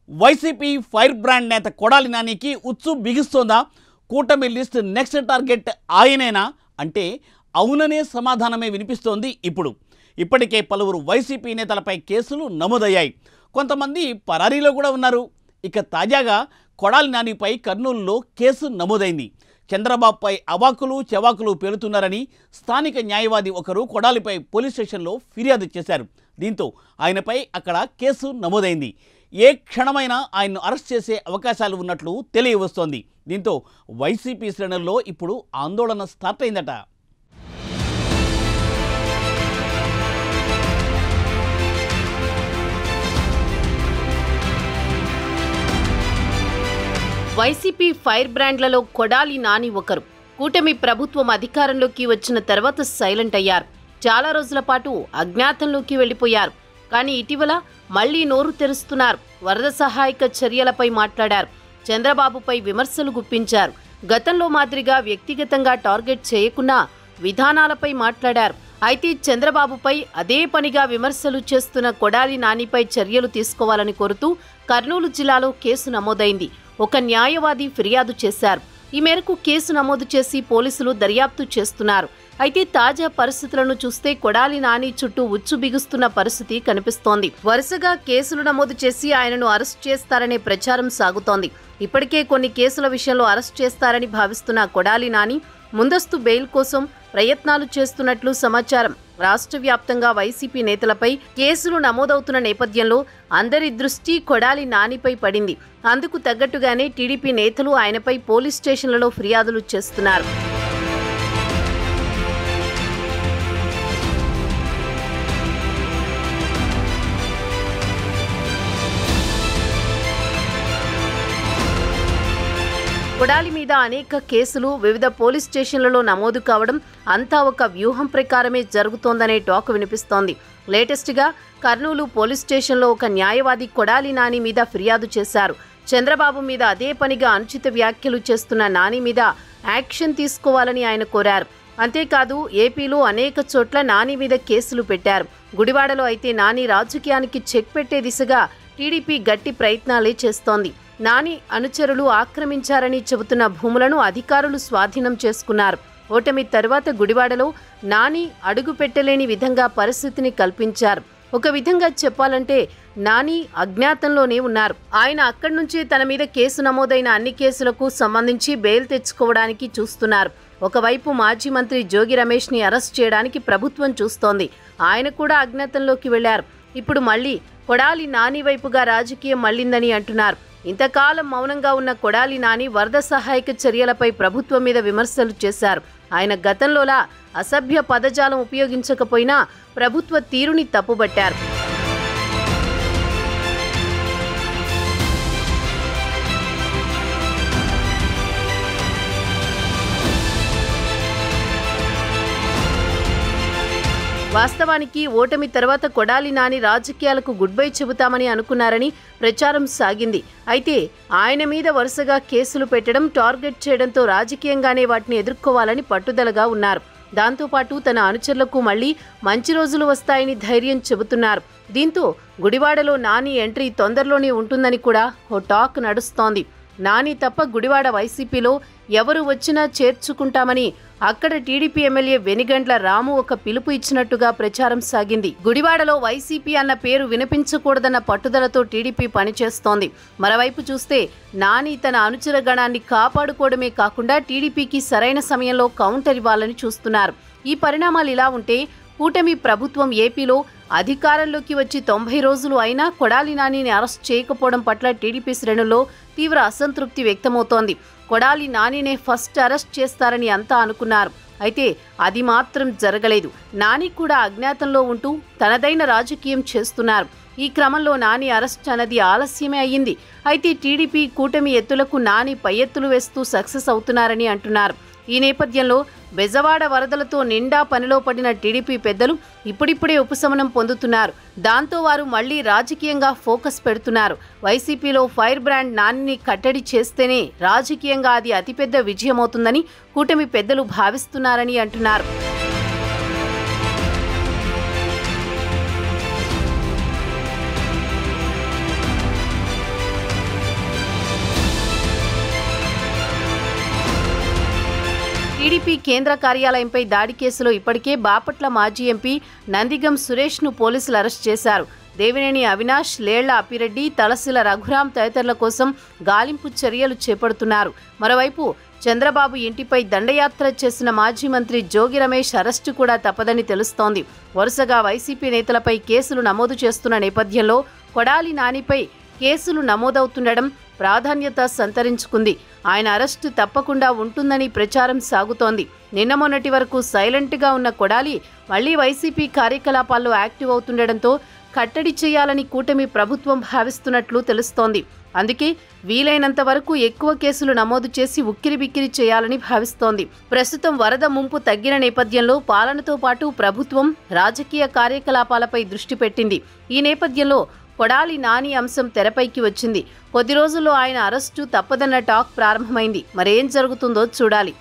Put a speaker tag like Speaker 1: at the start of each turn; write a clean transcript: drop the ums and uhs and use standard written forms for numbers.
Speaker 1: YCP fire brand నేత కొడాలి నానికి ఉచ్చు బిగిస్తోందా? కూటమి లిస్ట్ నెక్స్ట్ టార్గెట్ ఆయనేనా అంటే అవుననే సమాధానమే వినిపిస్తోంది. ఇప్పటికే పలువురు వైసీపీ నేతలపై కేసులు నమోదయ్యాయి. కొంతమంది పరారీలో కూడా ఉన్నారు. ఇక తాజాగా కొడాలి నానిపై కర్నూలులో కేసు నమోదైంది. చంద్రబాబుపై అవాకులు చెవాకులు పేలుతున్నారని స్థానిక న్యాయవాది ఒకరు కొడాలిపై పోలీస్ స్టేషన్లో ఫిర్యాదు చేశారు. దీంతో ఆయనపై అక్కడ కేసు నమోదైంది. ఏ క్షణమైనా ఆయన్ను అరెస్ట్ చేసే అవకాశాలు ఉన్నట్లు తెలియవస్తోంది. దీంతో వైసీపీ శ్రేణుల్లో ఇప్పుడు ఆందోళన స్టార్ట్ అయిందట.
Speaker 2: వైసీపీ ఫైర్ బ్రాండ్లలో కొడాలి నాని ఒకరు. కూటమి ప్రభుత్వం అధికారంలోకి వచ్చిన తర్వాత సైలెంట్ అయ్యారు. చాలా రోజుల పాటు అజ్ఞాతంలోకి వెళ్లిపోయారు. కానీ ఇటీవల మళ్లీ నోరు తెరుస్తున్నారు. వరద సహాయక చర్యలపై మాట్లాడారు. చంద్రబాబుపై విమర్శలు గుప్పించారు. గతంలో మాదిరిగా వ్యక్తిగతంగా టార్గెట్ చేయకుండా విధానాలపై మాట్లాడారు. అయితే చంద్రబాబుపై అదే పనిగా విమర్శలు చేస్తున్న కొడాలి నానిపై చర్యలు తీసుకోవాలని కోరుతూ కర్నూలు జిల్లాలో కేసు నమోదైంది. ఒక న్యాయవాది ఫిర్యాదు చేశారు. ఈ మేరకు కేసు నమోదు చేసి పోలీసులు దర్యాప్తు చేస్తున్నారు. అయితే తాజా పరిస్థితులను చూస్తే కొడాలి నాని చుట్టూ ఉచ్చు బిగుస్తున్న పరిస్థితి కనిపిస్తోంది. వరుసగా కేసులు నమోదు చేసి ఆయనను అరెస్ట్ చేస్తారనే ప్రచారం సాగుతోంది. ఇప్పటికే కొన్ని కేసుల విషయంలో అరెస్ట్ చేస్తారని భావిస్తున్న కొడాలి నాని ముందస్తు బెయిల్ కోసం ప్రయత్నాలు చేస్తున్నట్లు సమాచారం. రాష్ట్ర వ్యాప్తంగా వైసీపీ నేతలపై కేసులు నమోదవుతున్న నేపథ్యంలో అందరి దృష్టి కొడాలి నానిపై పడింది. అందుకు తగ్గట్టుగానే టీడీపీ నేతలు ఆయనపై పోలీస్ స్టేషన్లలో ఫిర్యాదులు చేస్తున్నారు. కొడాలి మీద అనేక కేసులు వివిధ పోలీస్ స్టేషన్లలో నమోదు కావడం అంతా ఒక వ్యూహం ప్రకారమే జరుగుతోందనే టాక్ వినిపిస్తోంది. లేటెస్ట్గా కర్నూలు పోలీస్ స్టేషన్లో ఒక న్యాయవాది కొడాలి నాని మీద ఫిర్యాదు చేశారు. చంద్రబాబు మీద అదే పనిగా అనుచిత వ్యాఖ్యలు చేస్తున్న నాని మీద యాక్షన్ తీసుకోవాలని ఆయన కోరారు. అంతేకాదు ఏపీలో అనేక చోట్ల నాని మీద కేసులు పెట్టారు. గుడివాడలో అయితే నాని రాజకీయానికి చెక్ పెట్టే దిశగా టీడీపీ గట్టి ప్రయత్నాలే చేస్తోంది. నాని అనుచరులు ఆక్రమించారని చెబుతున్న భూములను అధికారులు స్వాధీనం చేసుకున్నారు. ఓటమి తర్వాత గుడివాడలో నాని అడుగు పెట్టలేని విధంగా పరిస్థితిని కల్పించారు. ఒక విధంగా చెప్పాలంటే నాని అజ్ఞాతంలోనే ఉన్నారు. ఆయన అక్కడి నుంచి తన మీద కేసు నమోదైన అన్ని కేసులకు సంబంధించి బెయిల్ తెచ్చుకోవడానికి చూస్తున్నారు. ఒకవైపు మాజీ మంత్రి జోగి రమేష్ని అరెస్ట్ చేయడానికి ప్రభుత్వం చూస్తోంది. ఆయన కూడా అజ్ఞాతంలోకి వెళ్లారు. ఇప్పుడు మళ్లీ కొడాలి నాని వైపుగా రాజకీయం మళ్లిందని అంటున్నారు. ఇంతకాలం మౌనంగా ఉన్న కొడాలి నాని వరద సహాయక చర్యలపై ప్రభుత్వం మీద విమర్శలు చేశారు. ఆయన గతంలోలా అసభ్య పదజాలం ఉపయోగించకపోయినా ప్రభుత్వ తీరుని తప్పుబట్టారు. వాస్తవానికి ఓటమి తర్వాత కొడాలి నాని రాజకీయాలకు గుడ్ బై చెబుతామని అనుకున్నారని ప్రచారం సాగింది. అయితే ఆయన మీద వరుసగా కేసులు పెట్టడం, టార్గెట్ చేయడంతో రాజకీయంగానే వాటిని ఎదుర్కోవాలని పట్టుదలగా ఉన్నారు. దాంతోపాటు తన అనుచరులకు మళ్లీ మంచి రోజులు వస్తాయని ధైర్యం చెబుతున్నారు. దీంతో గుడివాడలో నాని ఎంట్రీ తొందరలోనే ఉంటుందని కూడా ఓ టాక్ నడుస్తోంది. నాని తప్ప గుడివాడ వైసీపీలో ఎవరు వచ్చినా చేర్చుకుంటామని అక్కడ టీడీపీ ఎమ్మెల్యే వెనిగండ్ల రాము ఒక పిలుపు ఇచ్చినట్టుగా ప్రచారం సాగింది. గుడివాడలో వైసీపీ అన్న పేరు వినిపించకూడదన్న పట్టుదలతో టీడీపీ పనిచేస్తోంది. మరోవైపు చూస్తే నాని తన అనుచర గణాన్ని కాపాడుకోవడమే కాకుండా టీడీపీకి సరైన సమయంలో కౌంటర్ ఇవ్వాలని చూస్తున్నారు. ఈ పరిణామాలు ఇలా ఉంటే కూటమి ప్రభుత్వం ఏపీలో అధికారంలోకి వచ్చి 90 రోజులు అయినా కొడాలి నానిని అరెస్ట్ చేయకపోవడం పట్ల టీడీపీ శ్రేణుల్లో తీవ్ర అసంతృప్తి వ్యక్తమవుతోంది. కొడాలి నానినే ఫస్ట్ అరెస్ట్ చేస్తారని అంతా అనుకున్నారు. అయితే అది మాత్రం జరగలేదు. నాని కూడా అజ్ఞాతంలో ఉంటూ తనదైన రాజకీయం చేస్తున్నారు. ఈ క్రమంలో నాని అరెస్ట్ అన్నది ఆలస్యమే అయ్యింది. అయితే టీడీపీ కూటమి ఎత్తులకు నాని పై ఎత్తులు వేస్తూ సక్సెస్ అవుతున్నారని అంటున్నారు. ఈ నేపథ్యంలో బెజవాడ వరదలతో నిండా పనిలో పడిన టీడీపీ పెద్దలు ఇప్పుడిప్పుడే ఉపశమనం పొందుతున్నారు. దాంతో వారు మళ్లీ రాజకీయంగా ఫోకస్ పెడుతున్నారు. వైసీపీలో ఫైర్ బ్రాండ్ నానిని కట్టడి చేస్తేనే రాజకీయంగా అది అతిపెద్ద విజయమవుతుందని కూటమి పెద్దలు భావిస్తున్నారని అంటున్నారు. టీడీపీ కేంద్ర కార్యాలయంపై దాడి కేసులో ఇప్పటికే బాపట్ల మాజీ ఎంపీ నందిగం సురేష్ను పోలీసులు అరెస్ట్ చేశారు. దేవినేని అవినాష్, లేళ్ల అప్పిరెడ్డి, తలసిల రఘురాం తదితరుల కోసం గాలింపు చర్యలు చేపడుతున్నారు. మరోవైపు చంద్రబాబు ఇంటిపై దండయాత్ర చేసిన మాజీ మంత్రి జోగి రమేష్ అరెస్టు కూడా తప్పదని తెలుస్తోంది. వరుసగా వైసీపీ నేతలపై కేసులు నమోదు చేస్తున్న నేపథ్యంలో కొడాలి నానిపై కేసులు నమోదవుతుండడం ప్రాధాన్యత సంతరించుకుంది. ఆయన అరెస్టు తప్పకుండా ఉంటుందని ప్రచారం సాగుతోంది. నిన్న మొన్నటి వరకు సైలెంట్గా ఉన్న కొడాలి మళ్లీ వైసీపీ కార్యకలాపాల్లో యాక్టివ్ అవుతుండడంతో కట్టడి చేయాలని కూటమి ప్రభుత్వం భావిస్తున్నట్లు తెలుస్తోంది. అందుకే వీలైనంత వరకు ఎక్కువ కేసులు నమోదు చేసి ఉక్కిరిబిక్కిరి చేయాలని భావిస్తోంది. ప్రస్తుతం వరద ముంపు తగ్గిన నేపథ్యంలో పాలనతో పాటు ప్రభుత్వం రాజకీయ కార్యకలాపాలపై దృష్టి పెట్టింది. ఈ నేపథ్యంలో కొడాలి నాని అంశం తెరపైకి వచ్చింది. కొద్ది రోజుల్లో ఆయన అరెస్టు తప్పదన్న టాక్ ప్రారంభమైంది. మరేం జరుగుతుందో చూడాలి.